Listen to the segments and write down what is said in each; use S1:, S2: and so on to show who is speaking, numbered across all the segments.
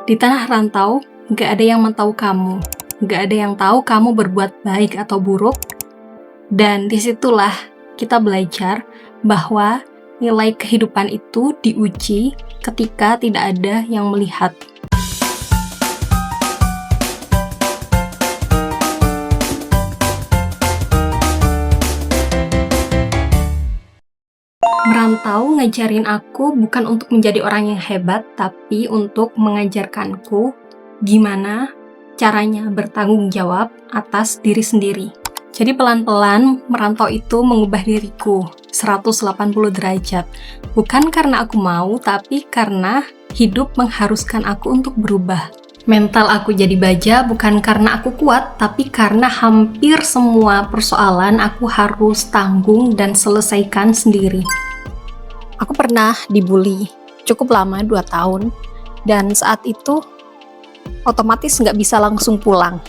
S1: Di tanah rantau, gak ada yang tahu kamu. Gak ada yang tahu kamu berbuat baik atau buruk. Dan disitulah kita belajar bahwa nilai kehidupan itu diuji ketika tidak ada yang melihat. Merantau ngajarin aku bukan untuk menjadi orang yang hebat, tapi untuk mengajarkanku gimana caranya bertanggung jawab atas diri sendiri. Jadi pelan-pelan merantau itu mengubah diriku 180 derajat. Bukan karena aku mau, tapi karena hidup mengharuskan aku untuk berubah. Mental aku jadi baja bukan karena aku kuat, tapi karena hampir semua persoalan aku harus tanggung dan selesaikan sendiri. Aku pernah dibully cukup lama, 2 tahun, dan saat itu otomatis nggak bisa langsung pulang.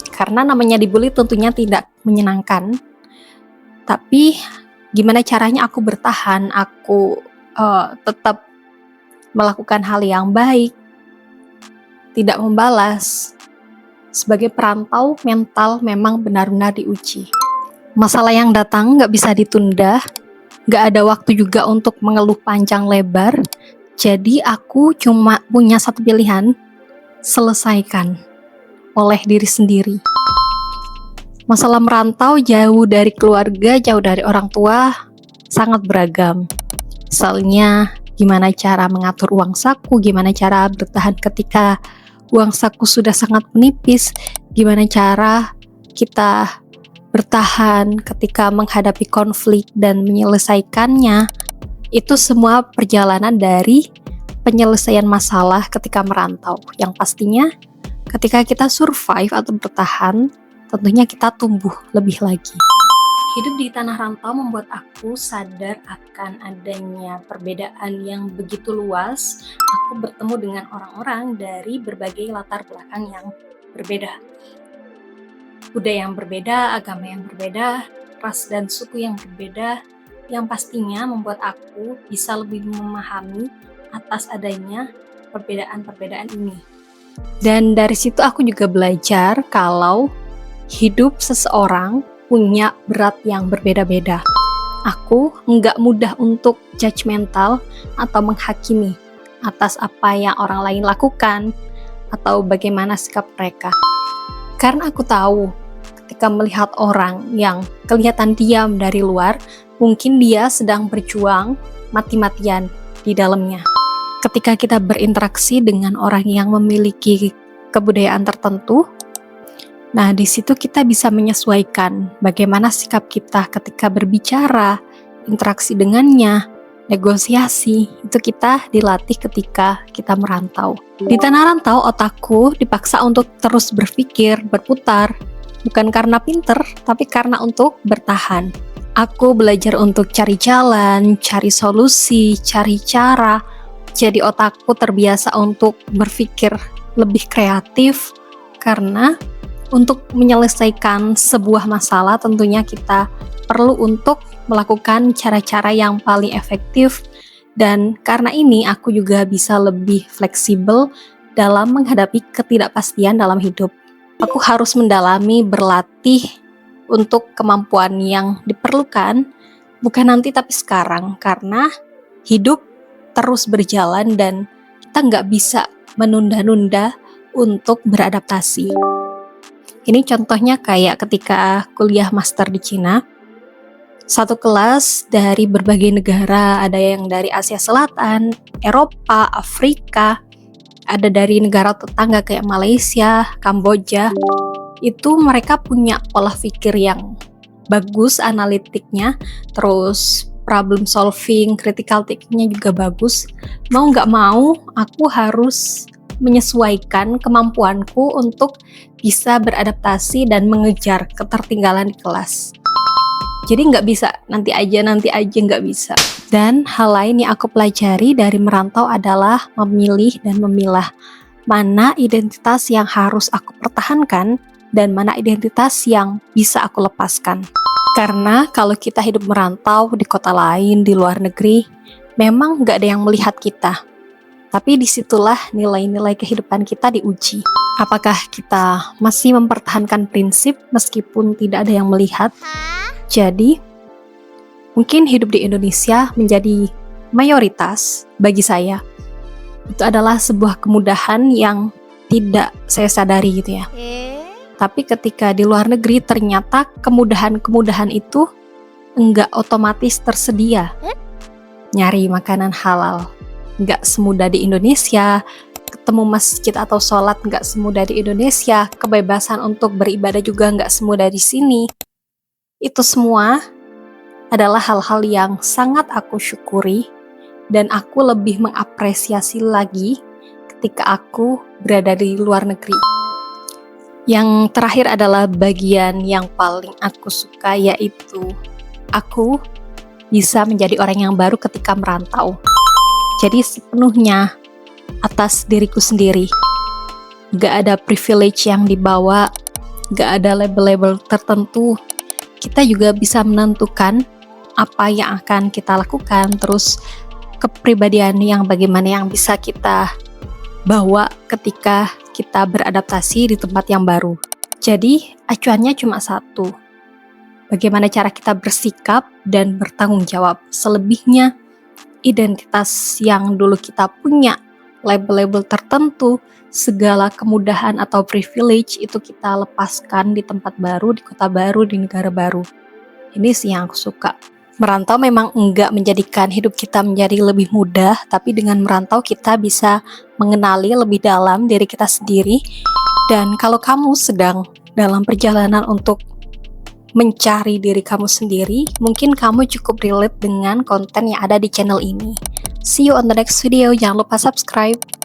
S1: Karena namanya dibully tentunya tidak menyenangkan. Tapi gimana caranya aku bertahan, aku tetap melakukan hal yang baik, tidak membalas. Sebagai perantau, mental memang benar-benar diuji. Masalah yang datang nggak bisa ditunda, nggak ada waktu juga untuk mengeluh panjang lebar. Jadi aku cuma punya satu pilihan, selesaikan oleh diri sendiri. Masalah merantau jauh dari keluarga, jauh dari orang tua, sangat beragam. Misalnya, gimana cara mengatur uang saku, gimana cara bertahan ketika uang saku sudah sangat menipis, gimana cara kita bertahan ketika menghadapi konflik dan menyelesaikannya. Itu semua perjalanan dari penyelesaian masalah ketika merantau. Yang pastinya ketika kita survive atau bertahan, tentunya kita tumbuh lebih lagi. Hidup di tanah rantau membuat aku sadar akan adanya perbedaan yang begitu luas. Aku bertemu dengan orang-orang dari berbagai latar belakang yang berbeda. Budaya yang berbeda, agama yang berbeda, ras dan suku yang berbeda, yang pastinya membuat aku bisa lebih memahami atas adanya perbedaan-perbedaan ini. Dan dari situ aku juga belajar kalau hidup seseorang punya berat yang berbeda-beda. Aku nggak mudah untuk judgmental atau menghakimi atas apa yang orang lain lakukan atau bagaimana sikap mereka. Karena aku tahu ketika melihat orang yang kelihatan diam dari luar, mungkin dia sedang berjuang mati-matian di dalamnya. Ketika kita berinteraksi dengan orang yang memiliki kebudayaan tertentu, nah di situ kita bisa menyesuaikan bagaimana sikap kita ketika berbicara, interaksi dengannya, negosiasi. Itu kita dilatih ketika kita merantau. Di tanah rantau, otakku dipaksa untuk terus berpikir, berputar, bukan karena pinter, tapi karena untuk bertahan. Aku belajar untuk cari jalan, cari solusi, cari cara. Jadi otakku terbiasa untuk berpikir lebih kreatif, karena untuk menyelesaikan sebuah masalah tentunya kita perlu untuk melakukan cara-cara yang paling efektif. Dan karena ini aku juga bisa lebih fleksibel dalam menghadapi ketidakpastian dalam hidup. Aku harus mendalami, berlatih untuk kemampuan yang diperlukan, bukan nanti tapi sekarang, karena hidup terus berjalan dan kita nggak bisa menunda-nunda untuk beradaptasi. Ini contohnya kayak ketika kuliah master di Cina, satu kelas dari berbagai negara, ada yang dari Asia Selatan, Eropa, Afrika, ada dari negara tetangga kayak Malaysia, Kamboja. Itu mereka punya pola pikir yang bagus, analitiknya, terus problem solving, critical thinking-nya juga bagus. Mau nggak mau, aku harus menyesuaikan kemampuanku untuk bisa beradaptasi dan mengejar ketertinggalan di kelas. Jadi nggak bisa nanti aja nggak bisa. Dan hal lain yang aku pelajari dari merantau adalah memilih dan memilah mana identitas yang harus aku pertahankan dan mana identitas yang bisa aku lepaskan. Karena kalau kita hidup merantau di kota lain, di luar negeri, memang nggak ada yang melihat kita. Tapi disitulah nilai-nilai kehidupan kita diuji. Apakah kita masih mempertahankan prinsip meskipun tidak ada yang melihat? Jadi, mungkin hidup di Indonesia menjadi mayoritas bagi saya. Itu adalah sebuah kemudahan yang tidak saya sadari gitu ya. Tapi ketika di luar negeri ternyata kemudahan-kemudahan itu enggak otomatis tersedia. Nyari makanan halal enggak semudah di Indonesia, ketemu masjid atau sholat enggak semudah di Indonesia, kebebasan untuk beribadah juga enggak semudah di sini. Itu semua adalah hal-hal yang sangat aku syukuri dan aku lebih mengapresiasi lagi ketika aku berada di luar negeri. Yang terakhir adalah bagian yang paling aku suka, yaitu aku bisa menjadi orang yang baru ketika merantau. Jadi sepenuhnya atas diriku sendiri. Gak ada privilege yang dibawa, gak ada label-label tertentu. Kita juga bisa menentukan apa yang akan kita lakukan, terus kepribadian yang bagaimana yang bisa kita bawa ketika kita beradaptasi di tempat yang baru. Jadi acuannya cuma satu, bagaimana cara kita bersikap dan bertanggung jawab. Selebihnya, identitas yang dulu kita punya, label-label tertentu, segala kemudahan atau privilege itu kita lepaskan di tempat baru, di kota baru, di negara baru. Ini sih yang aku suka. Merantau memang enggak menjadikan hidup kita menjadi lebih mudah, tapi dengan merantau kita bisa mengenali lebih dalam diri kita sendiri. Dan kalau kamu sedang dalam perjalanan untuk mencari diri kamu sendiri, mungkin kamu cukup relate dengan konten yang ada di channel ini. See you on the next video, jangan lupa subscribe.